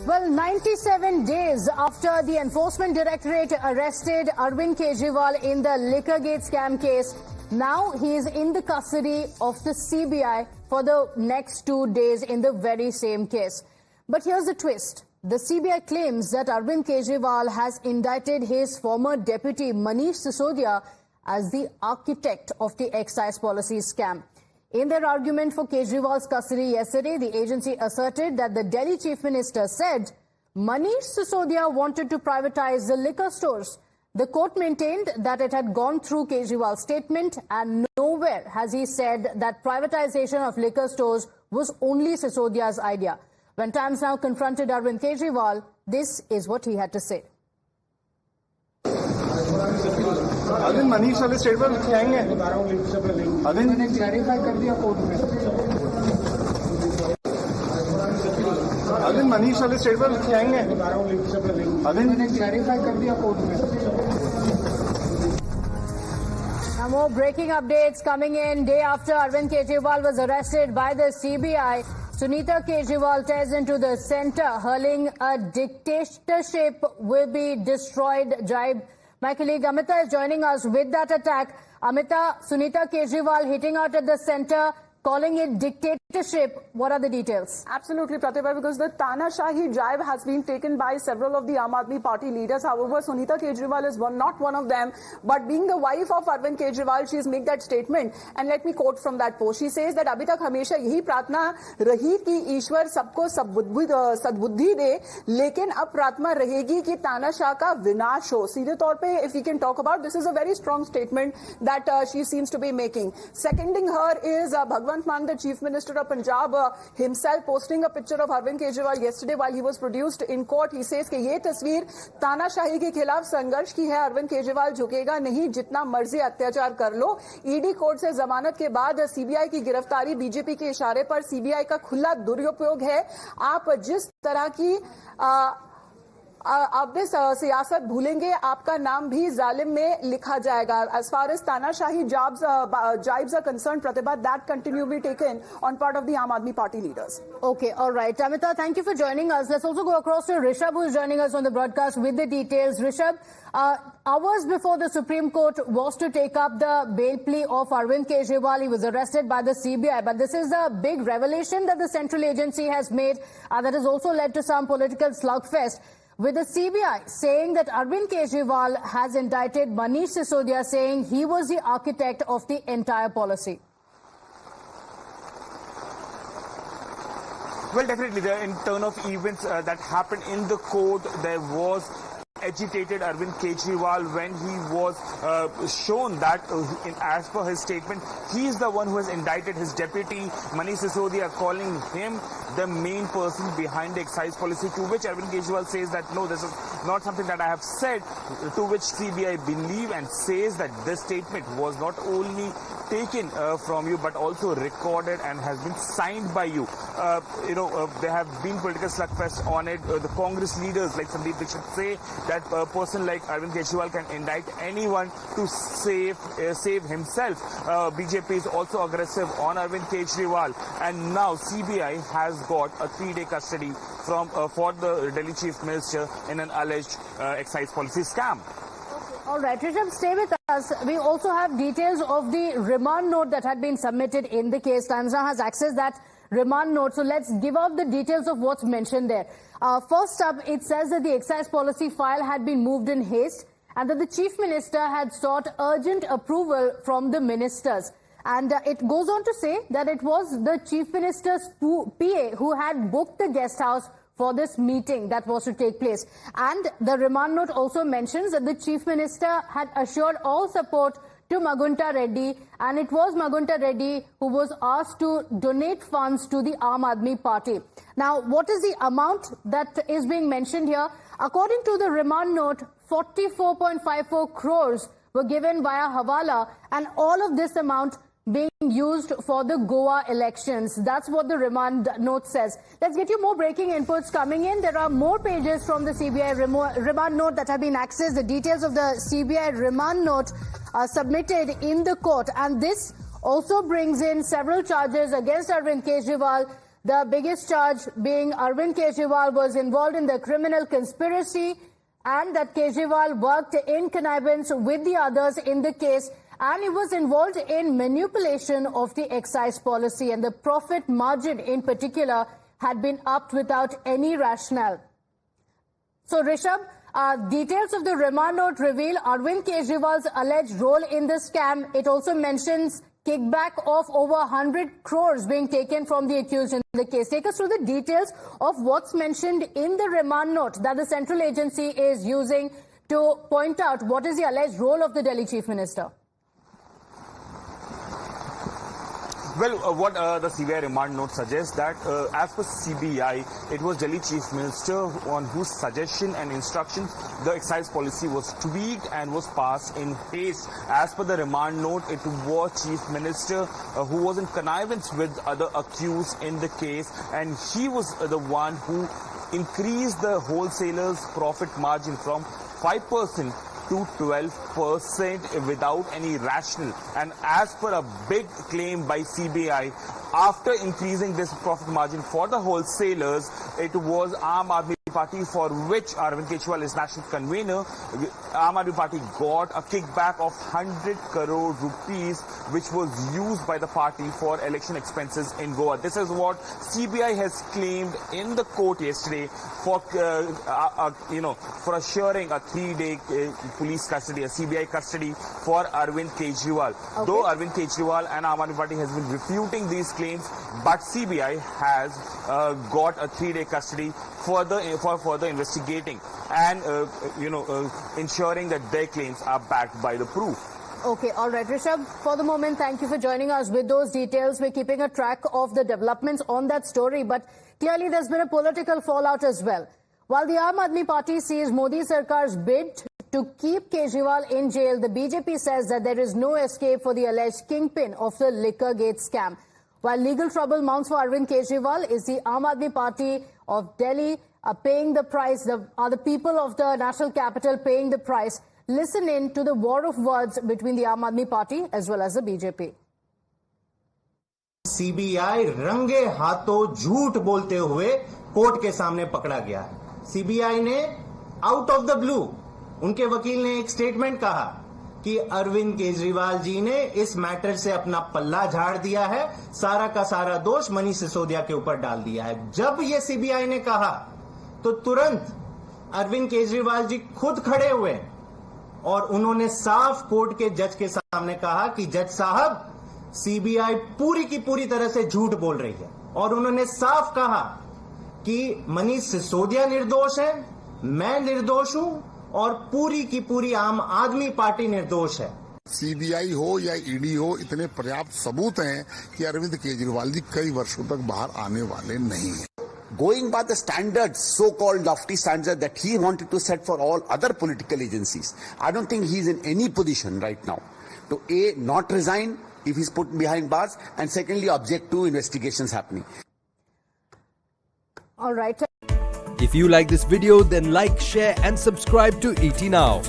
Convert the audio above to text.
Well, 97 days after the Enforcement Directorate arrested Arvind Kejriwal in the Liquorgate scam case, now he is in the custody of the CBI for the next 2 days in the very same case. But here's the twist. The CBI claims that Arvind Kejriwal has indicted his former deputy Manish Sisodia as the architect of the excise policy scam. In their argument for Kejriwal's custody yesterday, the agency asserted that the Delhi Chief Minister said Manish Sisodia wanted to privatize the liquor stores. The court maintained that it had gone through Kejriwal's statement and nowhere has he said that privatization of liquor stores was only Sisodia's idea. When Times Now confronted Arvind Kejriwal, this is what he had to say. Arvind Manish वाले statement लिखे आएंगे अरविंद मैंने clarify कर दिया court में अरविंद मनीष वाले statement लिखे आएंगे अरविंद मैंने क्लैरिफाई कर दिया कोर्ट में Now more breaking updates coming in day after Arvind Kejriwal was arrested by the CBI. Sunita Kejriwal tears into the centre, hurling a dictatorship will be destroyed jibe. My colleague Amita is joining us with that attack. Amita, Sunita Kejriwal hitting out at the centre, calling it dictatorship. What are the details? Absolutely, Pratibha, because the Tanashahi drive has been taken by several of the Aam Aadmi Party leaders. However, Sunita Kejriwal is not one of them. But being the wife of Arvind Kejriwal, she's made that statement. And let me quote from that post. She says that abhi tak hamesha yahi प्रार्थना रही कि ईश्वर सबको सद्बुद्धि दे, लेकिन अब प्रार्थना रहेगी कि तानाशाह का विनाश हो. सीधे तौर पे, if we can talk about, this is a very strong statement that she seems to be making. Seconding her is Bhagwant Mann, the Chief Minister of Punjab, himself posting a picture of Arvind Kejriwal yesterday while he was produced in court. He says कि ये तस्वीर तानाशाही के खिलाफ संघर्ष की है. अरविंद केजरीवाल झुकेगा नहीं, जितना मर्जी अत्याचार कर लो. ईडी कोर्ट से जमानत के बाद सीबीआई की गिरफ्तारी बीजेपी के इशारे पर सीबीआई का खुला दुरुपयोग है. आप जिस तरह की आप सियासत भूलेंगे, आपका नाम भी जालिम में लिखा जाएगा. As far as तानाशाही jibes are concerned, Pratibha, that continue to be taken on part of the Aam Aadmi Party leaders. Okay, all right. Amita, thank you for joining us. Let's also go across to Rishabh, who is joining us on the broadcast with the details. Rishabh, hours before the Supreme Court was to take up the bail plea of Arvind Kejriwal, he was arrested by the CBI. But this is a big revelation that the central agency has made that has also led to some political slugfest, with the CBI saying that Arvind Kejriwal has indicted Manish Sisodia, saying he was the architect of the entire policy. Well, definitely, in turn of events that happened in the court, there was agitated Arvind Kejriwal when he was shown that, as per his statement, he is the one who has indicted his deputy, Manish Sisodia, calling him the main person behind the excise policy, to which Arvind Kejriwal says that, no, this is not something that I have said, to which CBI believe and says that this statement was not only taken from you but also recorded and has been signed by you. There have been political slugfest on it. The Congress leaders like Sandeep Dixit say that a person like Arvind Kejriwal can indict anyone to save himself. BJP is also aggressive on Arvind Kejriwal, and now CBI has got a 3-day custody for the Delhi Chief Minister in an alleged excise policy scam. All right, Rishabh, stay with us. We also have details of the remand note that had been submitted in the case. Times Now has accessed that remand note. So let's give out the details of what's mentioned there. First up, it says that the excise policy file had been moved in haste and that the Chief Minister had sought urgent approval from the ministers. And it goes on to say that it was the Chief Minister's PA who had booked the guest house for this meeting that was to take place. And the remand note also mentions that the Chief Minister had assured all support to Magunta Reddy, and it was Magunta Reddy who was asked to donate funds to the Aam Aadmi Party. Now, what is the amount that is being mentioned here? According to the remand note, 44.54 crores were given via Hawala, and all of this amount being used for the Goa elections. That's what the remand note says. Let's get you more breaking inputs coming in. There are more pages from the CBI remand note that have been accessed. The details of the CBI remand note submitted in the court. And this also brings in several charges against Arvind Kejriwal. The biggest charge being Arvind Kejriwal was involved in the criminal conspiracy and that Kejriwal worked in connivance with the others in the case, and he was involved in manipulation of the excise policy, and the profit margin in particular had been upped without any rationale. So Rishabh, details of the remand note reveal Arvind Kejriwal's alleged role in the scam. It also mentions kickback of over 100 crores being taken from the accused in the case. Take us through the details of what's mentioned in the remand note that the central agency is using to point out what is the alleged role of the Delhi Chief Minister. Well, what the CBI remand note suggests that as per CBI, it was Delhi Chief Minister on whose suggestion and instructions the excise policy was tweaked and was passed in haste. As per the remand note, it was Chief Minister who was in connivance with other accused in the case, and he was the one who increased the wholesalers' profit margin from 5% to 12% without any rationale. And as per a big claim by CBI, after increasing this profit margin for the wholesalers, it was Aam Aadmi Party, for which Arvind Kejriwal is national convener. Aam Aadmi Party got a kickback of 100 crore rupees, which was used by the party for election expenses in Goa. This is what CBI has claimed in the court yesterday for, for assuring a 3-day police custody, a CBI custody for Arvind Kejriwal. Okay. Though Arvind Kejriwal and Aam Aadmi Party has been refuting these claims, but CBI has got a 3-day custody for further investigating and ensuring that their claims are backed by the proof. Okay, all right, Rishabh, for the moment, thank you for joining us with those details. We're keeping a track of the developments on that story, but clearly there's been a political fallout as well. While the Aam Aadmi Party sees Modi Sarkar's bid to keep Kejriwal in jail, the BJP says that there is no escape for the alleged kingpin of the Liquorgate scam. While legal trouble mounts for Arvind Kejriwal, is the Aam Aadmi Party of Delhi paying the price? Are the people of the national capital paying the price? Listen in to the war of words between the Aam Aadmi Party as well as the BJP. CBI रंगे हाथों झूठ बोलते हुए court के सामने पकड़ा गया है। सीबीआई ने आउट ऑफ द ब्लू, उनके वकील ने एक स्टेटमेंट कहा कि अरविंद केजरीवाल जी ने इस मैटर से अपना पल्ला झाड़ दिया है, सारा का सारा दोष मनीष सिसोदिया के ऊपर डाल दिया है। जब ये सीबीआई ने कहा तो तुरंत अरविंद केजरीवाल जी खुद खड़े हुए और उन्होंने साफ कोर्ट के जज के सामने कहा कि जज साहब, सीबीआई पूरी की पूरी तरह से झूठ बोल रही है, और उन्होंने साफ कहा कि मनीष सिसोदिया निर्दोष है, मैं निर्दोष हूं और पूरी की पूरी आम आदमी पार्टी निर्दोष है। सीबीआई हो या ईडी हो, इतने पर्याप्त सबूत हैं कि अरविंद केजरीवाल जी कई वर्षों तक बाहर आने वाले नहीं हैं। Going by the standards, so-called lofty standards that he wanted to set for all other political agencies, I don't think he's in any position right now to A, not resign if he's put behind bars, and secondly, object to investigations happening. All right. If you like this video, then like, share and subscribe to ET Now.